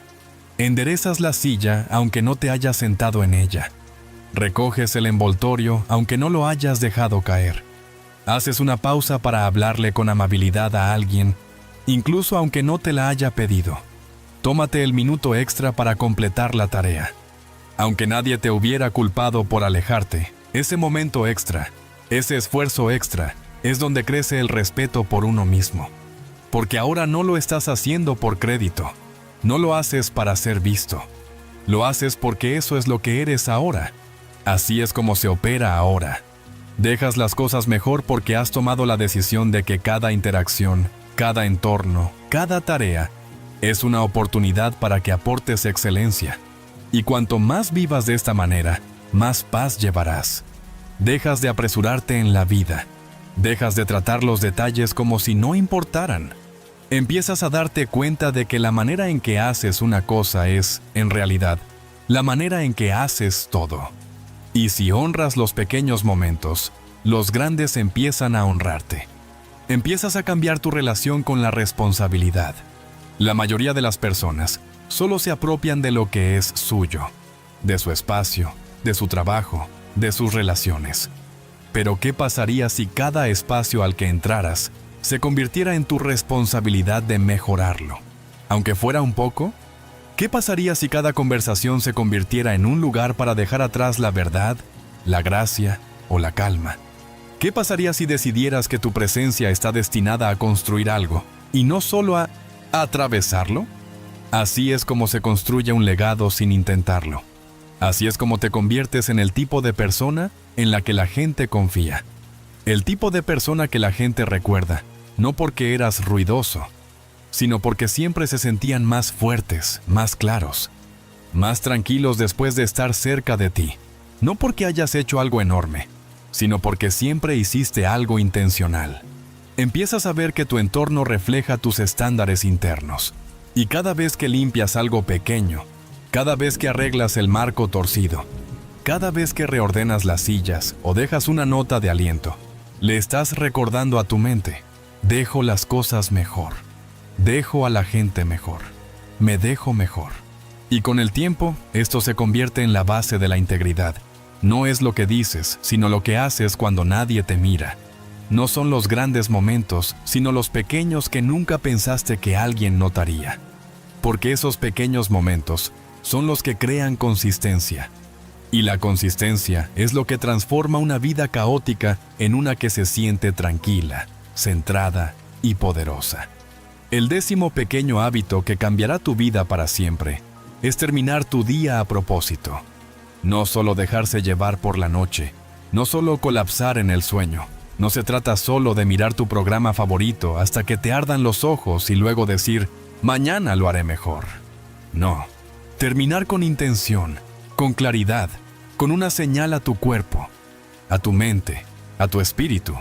Enderezas la silla aunque no te hayas sentado en ella. Recoges el envoltorio aunque no lo hayas dejado caer. Haces una pausa para hablarle con amabilidad a alguien, incluso aunque no te la haya pedido. Tómate el minuto extra para completar la tarea. Aunque nadie te hubiera culpado por alejarte, ese momento extra, ese esfuerzo extra, es donde crece el respeto por uno mismo. Porque ahora no lo estás haciendo por crédito. No lo haces para ser visto. Lo haces porque eso es lo que eres ahora. Así es como se opera ahora. Dejas las cosas mejor porque has tomado la decisión de que cada interacción, cada entorno, cada tarea, es una oportunidad para que aportes excelencia. Y cuanto más vivas de esta manera, más paz llevarás. Dejas de apresurarte en la vida. Dejas de tratar los detalles como si no importaran. Empiezas a darte cuenta de que la manera en que haces una cosa es, en realidad, la manera en que haces todo. Y si honras los pequeños momentos, los grandes empiezan a honrarte. Empiezas a cambiar tu relación con la responsabilidad. La mayoría de las personas solo se apropian de lo que es suyo, de su espacio, de su trabajo, de sus relaciones. Pero ¿qué pasaría si cada espacio al que entraras se convirtiera en tu responsabilidad de mejorarlo? Aunque fuera un poco. ¿Qué pasaría si cada conversación se convirtiera en un lugar para dejar atrás la verdad, la gracia o la calma? ¿Qué pasaría si decidieras que tu presencia está destinada a construir algo y no solo a atravesarlo? Así es como se construye un legado sin intentarlo. Así es como te conviertes en el tipo de persona en la que la gente confía. El tipo de persona que la gente recuerda, no porque eras ruidoso, sino porque siempre se sentían más fuertes, más claros, más tranquilos después de estar cerca de ti. No porque hayas hecho algo enorme, sino porque siempre hiciste algo intencional. Empiezas a ver que tu entorno refleja tus estándares internos. Y cada vez que limpias algo pequeño, cada vez que arreglas el marco torcido, cada vez que reordenas las sillas o dejas una nota de aliento, le estás recordando a tu mente: dejo las cosas mejor. Dejo a la gente mejor. Me dejo mejor. Y con el tiempo, esto se convierte en la base de la integridad. No es lo que dices, sino lo que haces cuando nadie te mira. No son los grandes momentos, sino los pequeños que nunca pensaste que alguien notaría. Porque esos pequeños momentos son los que crean consistencia. Y la consistencia es lo que transforma una vida caótica en una que se siente tranquila, centrada y poderosa. El 10º pequeño hábito que cambiará tu vida para siempre es terminar tu día a propósito. No solo dejarse llevar por la noche, no solo colapsar en el sueño. No se trata solo de mirar tu programa favorito hasta que te ardan los ojos y luego decir: mañana lo haré mejor. No, terminar con intención, con claridad, con una señal a tu cuerpo, a tu mente, a tu espíritu.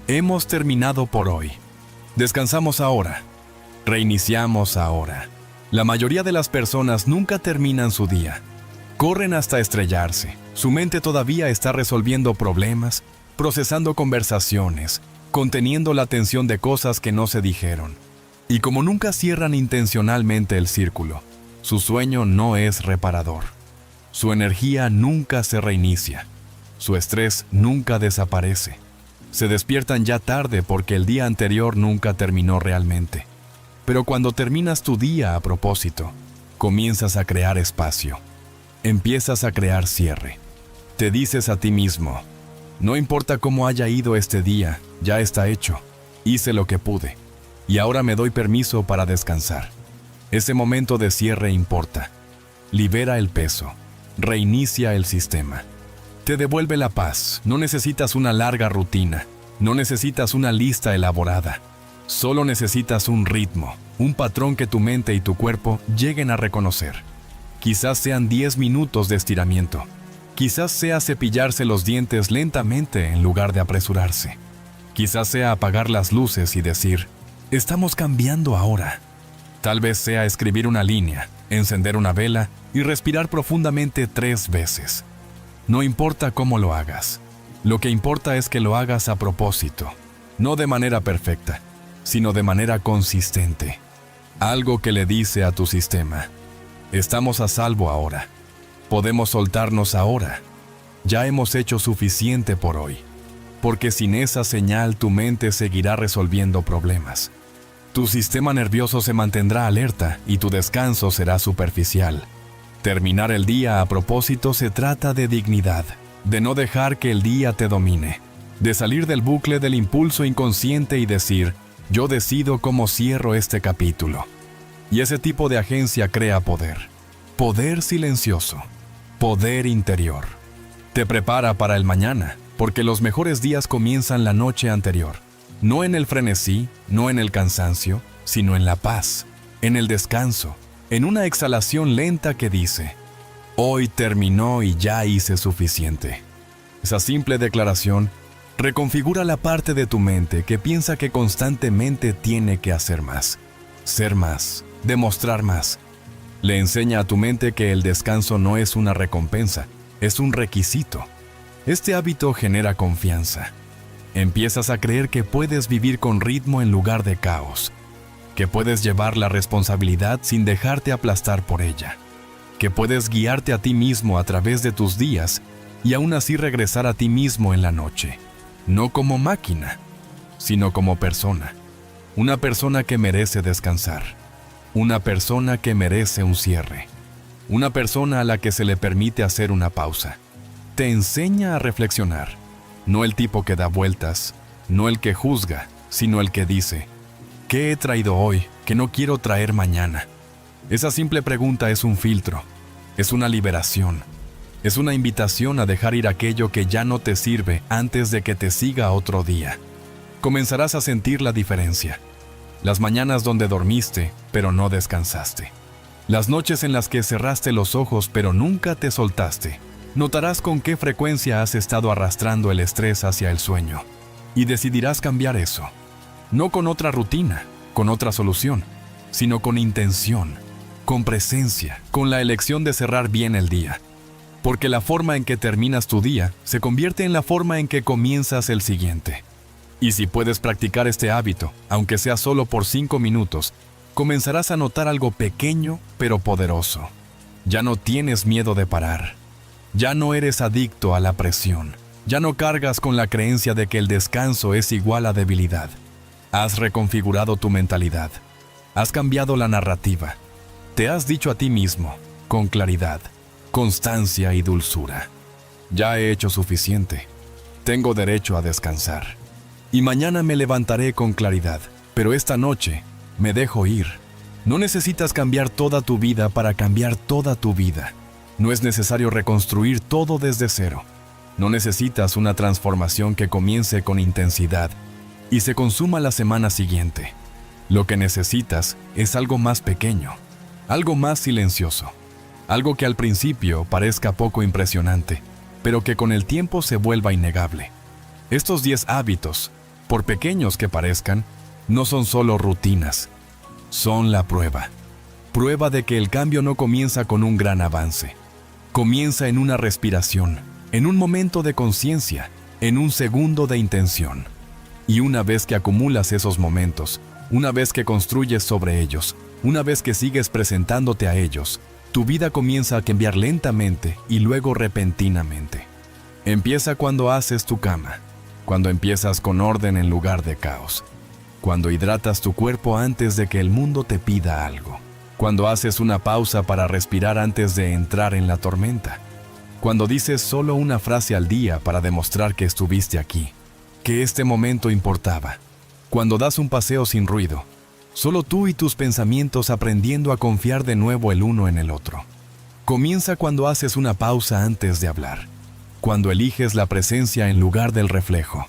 Hemos terminado por hoy. Descansamos ahora. Reiniciamos ahora. La mayoría de las personas nunca terminan su día. Corren hasta estrellarse. Su mente todavía está resolviendo problemas, procesando conversaciones, conteniendo la tensión de cosas que no se dijeron. Y como nunca cierran intencionalmente el círculo, su sueño no es reparador. Su energía nunca se reinicia. Su estrés nunca desaparece. Se despiertan ya tarde porque el día anterior nunca terminó realmente. Pero cuando terminas tu día a propósito, Comienzas a crear espacio. Empiezas a crear cierre. Te dices a ti mismo, no importa cómo haya ido este día, ya está hecho. Hice lo que pude. Y ahora me doy permiso para descansar. Ese momento de cierre importa. Libera el peso. Reinicia el sistema. Te devuelve la paz. No necesitas una larga rutina. No necesitas una lista elaborada. Solo necesitas un ritmo, un patrón que tu mente y tu cuerpo lleguen a reconocer. Quizás sean 10 minutos de estiramiento. Quizás sea cepillarse los dientes lentamente en lugar de apresurarse. Quizás sea apagar las luces y decir, estamos cambiando ahora. Tal vez sea escribir una línea, encender una vela y respirar profundamente 3 veces. No importa cómo lo hagas. Lo que importa es que lo hagas a propósito, no de manera perfecta, sino de manera consistente. Algo que le dice a tu sistema, estamos a salvo ahora. Podemos soltarnos ahora. Ya hemos hecho suficiente por hoy. Porque sin esa señal tu mente seguirá resolviendo problemas. Tu sistema nervioso se mantendrá alerta y tu descanso será superficial. Terminar el día a propósito se trata de dignidad, de no dejar que el día te domine, de salir del bucle del impulso inconsciente y decir, yo decido cómo cierro este capítulo. Y ese tipo de agencia crea poder. Poder silencioso. Poder interior. Te prepara para el mañana, porque los mejores días comienzan la noche anterior. No en el frenesí, no en el cansancio, sino en la paz, en el descanso, en una exhalación lenta que dice, hoy terminó y ya hice suficiente. Esa simple declaración reconfigura la parte de tu mente que piensa que constantemente tiene que hacer más, ser más, demostrar más. Le enseña a tu mente que el descanso no es una recompensa, es un requisito. Este hábito genera confianza. Empiezas a creer que puedes vivir con ritmo en lugar de caos, que puedes llevar la responsabilidad sin dejarte aplastar por ella, que puedes guiarte a ti mismo a través de tus días y aún así regresar a ti mismo en la noche, no como máquina, sino como persona. Una persona que merece descansar. Una persona que merece un cierre. Una persona a la que se le permite hacer una pausa. Te enseña a reflexionar. No el tipo que da vueltas, no el que juzga, sino el que dice, ¿qué he traído hoy que no quiero traer mañana? Esa simple pregunta es un filtro, es una liberación, es una invitación a dejar ir aquello que ya no te sirve antes de que te siga otro día. Comenzarás a sentir la diferencia. Las mañanas donde dormiste, pero no descansaste. Las noches en las que cerraste los ojos, pero nunca te soltaste. Notarás con qué frecuencia has estado arrastrando el estrés hacia el sueño. Y decidirás cambiar eso. No con otra rutina, con otra solución, sino con intención, con presencia, con la elección de cerrar bien el día. Porque la forma en que terminas tu día se convierte en la forma en que comienzas el siguiente. Y si puedes practicar este hábito, aunque sea solo por 5 minutos, comenzarás a notar algo pequeño pero poderoso. Ya no tienes miedo de parar. Ya no eres adicto a la presión. Ya no cargas con la creencia de que el descanso es igual a debilidad. Has reconfigurado tu mentalidad. Has cambiado la narrativa. Te has dicho a ti mismo, con claridad, constancia y dulzura: ya he hecho suficiente. Tengo derecho a descansar. Y mañana me levantaré con claridad, pero esta noche me dejo ir. No necesitas cambiar toda tu vida para cambiar toda tu vida. No es necesario reconstruir todo desde cero. No necesitas una transformación que comience con intensidad y se consuma la semana siguiente. Lo que necesitas es algo más pequeño, algo más silencioso, algo que al principio parezca poco impresionante, pero que con el tiempo se vuelva innegable. Estos 10 hábitos, por pequeños que parezcan, no son solo rutinas, son la prueba. Prueba de que el cambio no comienza con un gran avance. Comienza en una respiración, en un momento de conciencia, en un segundo de intención. Y una vez que acumulas esos momentos, una vez que construyes sobre ellos, una vez que sigues presentándote a ellos, tu vida comienza a cambiar lentamente y luego repentinamente. Empieza cuando haces tu cama, cuando empiezas con orden en lugar de caos, cuando hidratas tu cuerpo antes de que el mundo te pida algo, cuando haces una pausa para respirar antes de entrar en la tormenta, cuando dices solo una frase al día para demostrar que estuviste aquí, que este momento importaba, cuando das un paseo sin ruido, solo tú y tus pensamientos aprendiendo a confiar de nuevo el uno en el otro. Comienza cuando haces una pausa antes de hablar, cuando eliges la presencia en lugar del reflejo,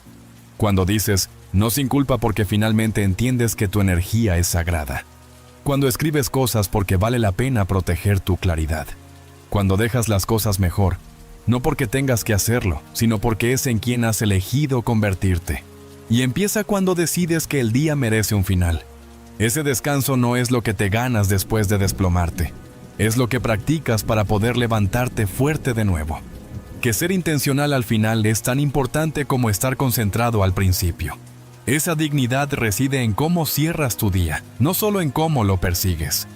cuando dices no sin culpa porque finalmente entiendes que tu energía es sagrada, cuando escribes cosas porque vale la pena proteger tu claridad, cuando dejas las cosas mejor, no porque tengas que hacerlo, sino porque es en quien has elegido convertirte. Y empieza cuando decides que el día merece un final. Ese descanso no es lo que te ganas después de desplomarte, es lo que practicas para poder levantarte fuerte de nuevo. Que ser intencional al final es tan importante como estar concentrado al principio. Esa dignidad reside en cómo cierras tu día, no solo en cómo lo persigues.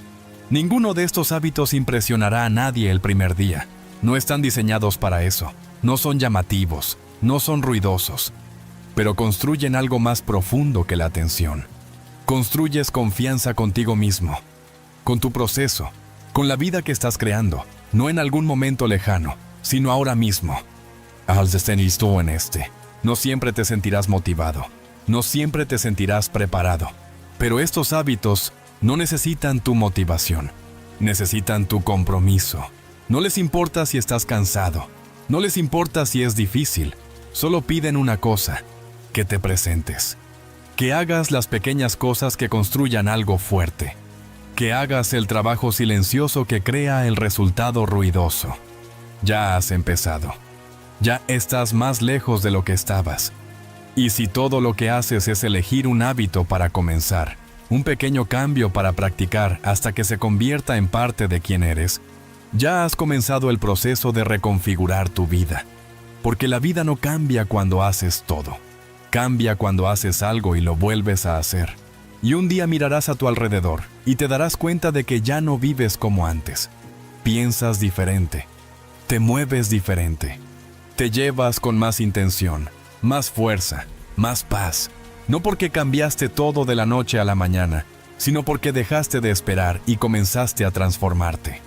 Ninguno de estos hábitos impresionará a nadie el primer día. No están diseñados para eso. No son llamativos, no son ruidosos. Pero construyen algo más profundo que la atención. Construyes confianza contigo mismo, con tu proceso, con la vida que estás creando, no en algún momento lejano, sino ahora mismo. Al estar listo en este, no siempre te sentirás motivado, no siempre te sentirás preparado, pero estos hábitos no necesitan tu motivación, necesitan tu compromiso. No les importa si estás cansado, no les importa si es difícil, solo piden una cosa, que te presentes, que hagas las pequeñas cosas que construyan algo fuerte, que hagas el trabajo silencioso que crea el resultado ruidoso. Ya has empezado, ya estás más lejos de lo que estabas. Y si todo lo que haces es elegir un hábito para comenzar, un pequeño cambio para practicar hasta que se convierta en parte de quien eres, ya has comenzado el proceso de reconfigurar tu vida. Porque la vida no cambia cuando haces todo. Cambia cuando haces algo y lo vuelves a hacer. Y un día mirarás a tu alrededor y te darás cuenta de que ya no vives como antes. Piensas diferente. Te mueves diferente. Te llevas con más intención, más fuerza, más paz. No porque cambiaste todo de la noche a la mañana, sino porque dejaste de esperar y comenzaste a transformarte.